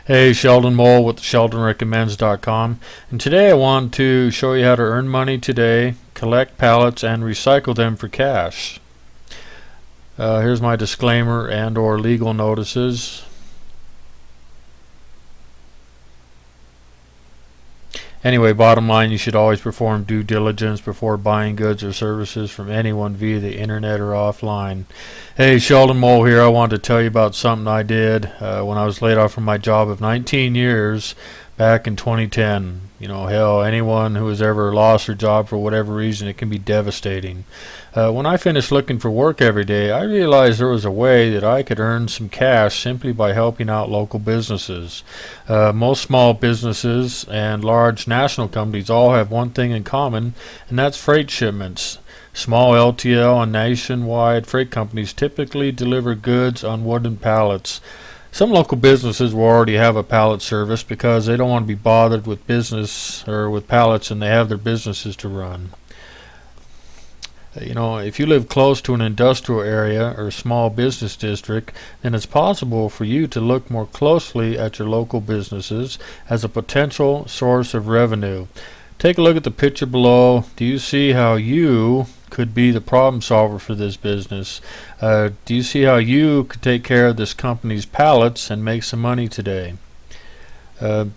Hey, Sheldon Mole with SheldonRecommends.com, and today I want to show you how to earn money today, collect pallets, and recycle them for cash. Here's my disclaimer and or legal notices. Anyway, bottom line, you should always perform due diligence before buying goods or services from anyone via the internet or offline. Hey, Sheldon Mole here. I wanted to tell you about something I did when I was laid off from my job of 19 years back in 2010. You know, hell, anyone who has ever lost their job for whatever reason, it can be devastating. When I finished looking for work every day, I realized there was a way that I could earn some cash simply by helping out local businesses. Most small businesses and large national companies all have one thing in common, and that's freight shipments. Small LTL and nationwide freight companies typically deliver goods on wooden pallets. Some local businesses will already have a pallet service because they don't want to be bothered with business or with pallets, and they have their businesses to run. You know, if you live close to an industrial area or small business district, then it's possible for you to look more closely at your local businesses as a potential source of revenue. Take a look at the picture below. Do you see how you could be the problem solver for this business? Do you see how you could take care of this company's pallets and make some money today? There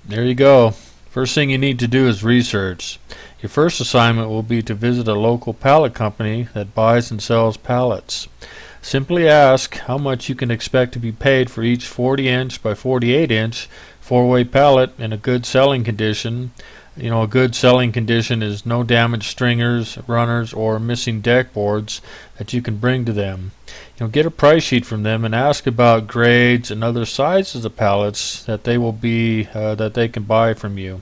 you go. First thing you need to do is research. Your first assignment will be to visit a local pallet company that buys and sells pallets. Simply ask how much you can expect to be paid for each 40-inch by 48-inch four-way pallet in a good selling condition. You know, a good selling condition is no damaged stringers, runners, or missing deck boards that you can bring to them. You know, get a price sheet from them and ask about grades and other sizes of pallets that they can buy from you.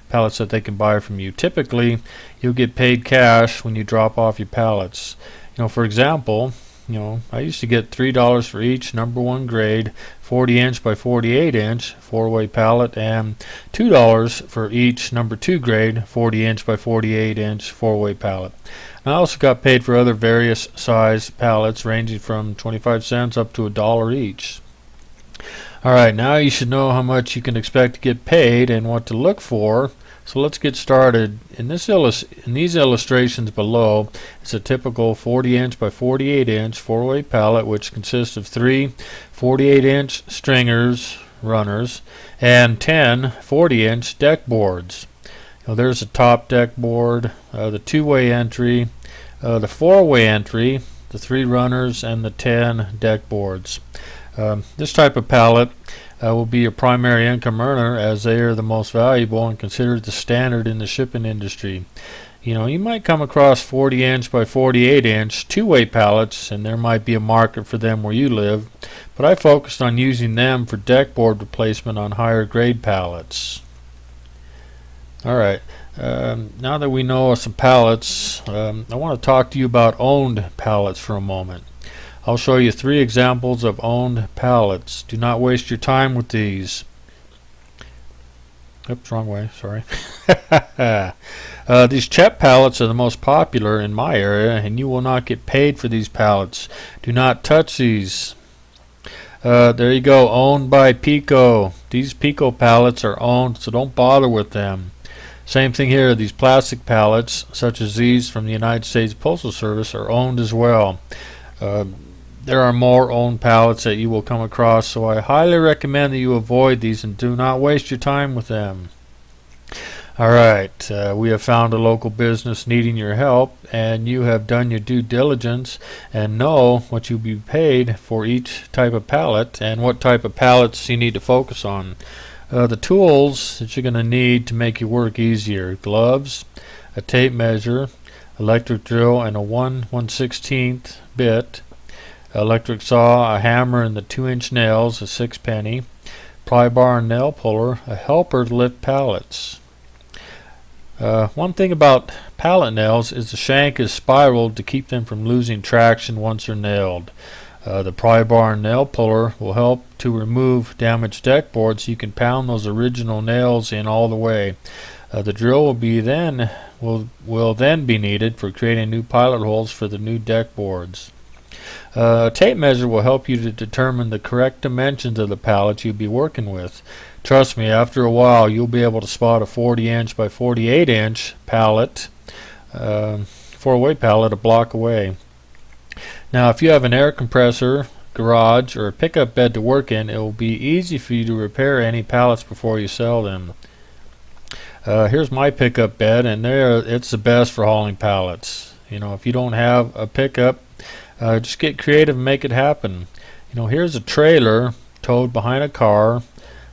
Pallets that they can buy from you. Typically, you'll get paid cash when you drop off your pallets. You know, for example, I used to get $3 for each number 1 grade 40-inch by 48-inch four-way pallet and $2 for each number 2 grade 40-inch by 48-inch four-way pallet. And I also got paid for other various size pallets ranging from 25 cents up to $1 each. Alright, now you should know how much you can expect to get paid and what to look for. So let's get started. In these illustrations below, it's a typical 40-inch by 48-inch four-way pallet which consists of 3 48-inch stringers, runners, and 10 40-inch deck boards. There's a top deck board, the 2-way entry, the 4-way entry, the 3 runners, and the 10 deck boards. This type of pallet will be your primary income earner, as they are the most valuable and considered the standard in the shipping industry. You might come across 40-inch by 48-inch two-way pallets, and there might be a market for them where you live, but I focused on using them for deck board replacement on higher grade pallets. Alright, now that we know some pallets, I want to talk to you about owned pallets for a moment. I'll show you 3 examples of owned pallets. Do not waste your time with these. Oops, wrong way, sorry. These CHEP pallets are the most popular in my area, and you will not get paid for these pallets. Do not touch these. There you go, owned by Pico. These Pico pallets are owned, so don't bother with them. Same thing here, these plastic pallets, such as these from the United States Postal Service, are owned as well. There are more owned pallets that you will come across, so I highly recommend that you avoid these and do not waste your time with them. Alright, we have found a local business needing your help, and you have done your due diligence and know what you'll be paid for each type of pallet and what type of pallets you need to focus on. The tools that you're going to need to make your work easier: gloves, a tape measure, electric drill, and a 1/116th bit, electric saw, a hammer, and the 2-inch nails, a 6-penny, pry bar and nail puller, a helper to lift pallets. One thing about pallet nails is the shank is spiraled to keep them from losing traction once they're nailed. The pry bar and nail puller will help to remove damaged deck boards so you can pound those original nails in all the way. The drill will then be needed for creating new pilot holes for the new deck boards. A tape measure will help you to determine the correct dimensions of the pallet you'll be working with. Trust me, after a while you'll be able to spot a 40-inch by 48-inch pallet, 4-way pallet a block away. Now if you have an air compressor, garage, or a pickup bed to work in, it will be easy for you to repair any pallets before you sell them. Here's my pickup bed, and it's the best for hauling pallets. If you don't have a pickup, just get creative and make it happen. Here's a trailer towed behind a car.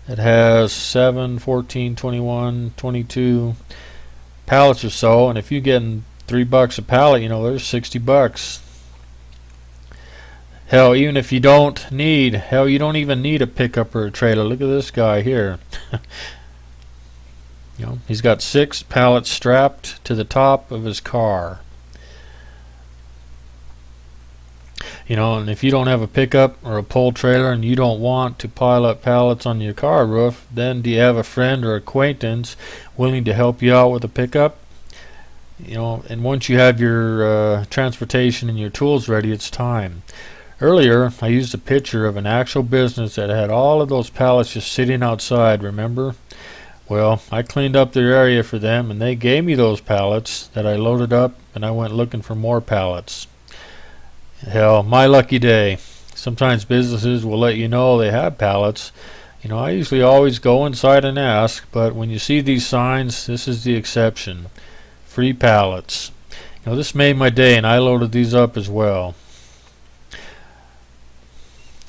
It has 7, 14, 21, 22 pallets or so, and if you're getting $3 a pallet, there's $60. Hell, even if you don't even need a pickup or a trailer. Look at this guy here. He's got 6 pallets strapped to the top of his car. And if you don't have a pickup or a pull trailer and you don't want to pile up pallets on your car roof, then do you have a friend or acquaintance willing to help you out with a pickup? And once you have your transportation and your tools ready, it's time. Earlier, I used a picture of an actual business that had all of those pallets just sitting outside, remember? Well, I cleaned up their area for them, and they gave me those pallets that I loaded up, and I went looking for more pallets. Hell, my lucky day. Sometimes businesses will let you know they have pallets. I usually always go inside and ask, but when you see these signs, this is the exception. Free pallets. This made my day, and I loaded these up as well.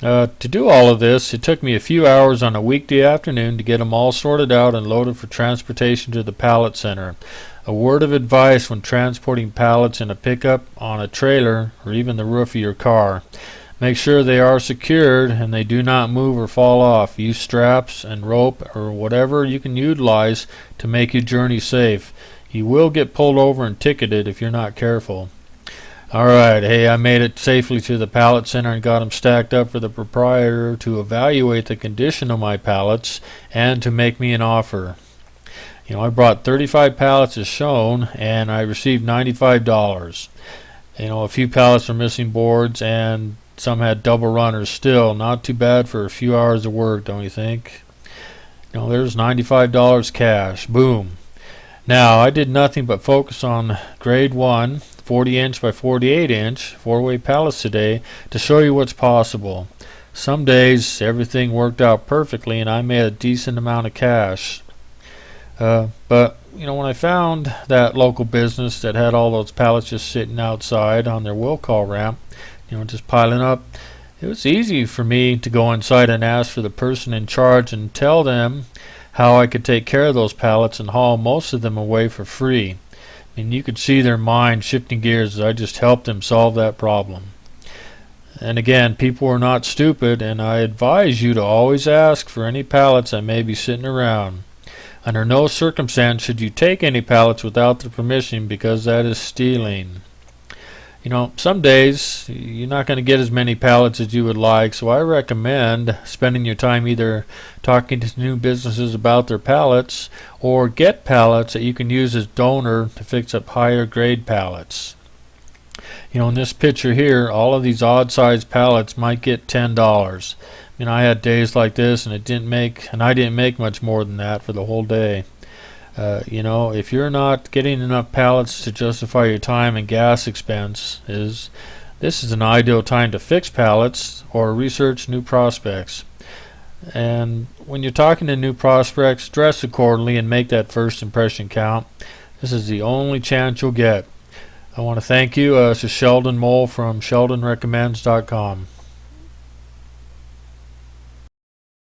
To do all of this, it took me a few hours on a weekday afternoon to get them all sorted out and loaded for transportation to the pallet center. A word of advice when transporting pallets in a pickup, on a trailer, or even the roof of your car. Make sure they are secured and they do not move or fall off. Use straps and rope or whatever you can utilize to make your journey safe. You will get pulled over and ticketed if you're not careful. Alright, hey, I made it safely to the pallet center and got them stacked up for the proprietor to evaluate the condition of my pallets and to make me an offer. I brought 35 pallets as shown, and I received $95. A few pallets were missing boards, and some had double runners. Still, not too bad for a few hours of work, don't you think? There's $95 cash. Boom. Now, I did nothing but focus on grade 1, 40-inch by 48-inch, 4-way pallets today to show you what's possible. Some days, everything worked out perfectly, and I made a decent amount of cash. But when I found that local business that had all those pallets just sitting outside on their will call ramp, just piling up, it was easy for me to go inside and ask for the person in charge and tell them how I could take care of those pallets and haul most of them away for free. You could see their mind shifting gears as I just helped them solve that problem. And again, people are not stupid, and I advise you to always ask for any pallets that may be sitting around. Under no circumstance should you take any pallets without their permission, because that is stealing. Some days you're not going to get as many pallets as you would like, so I recommend spending your time either talking to new businesses about their pallets or get pallets that you can use as donor to fix up higher grade pallets. In this picture here, all of these odd sized pallets might get $10. I had days like this, and I didn't make much more than that for the whole day. If you're not getting enough pallets to justify your time and gas expenses, this is an ideal time to fix pallets or research new prospects. And when you're talking to new prospects, dress accordingly and make that first impression count. This is the only chance you'll get. I want to thank you. This is Sheldon Mole from SheldonRecommends.com.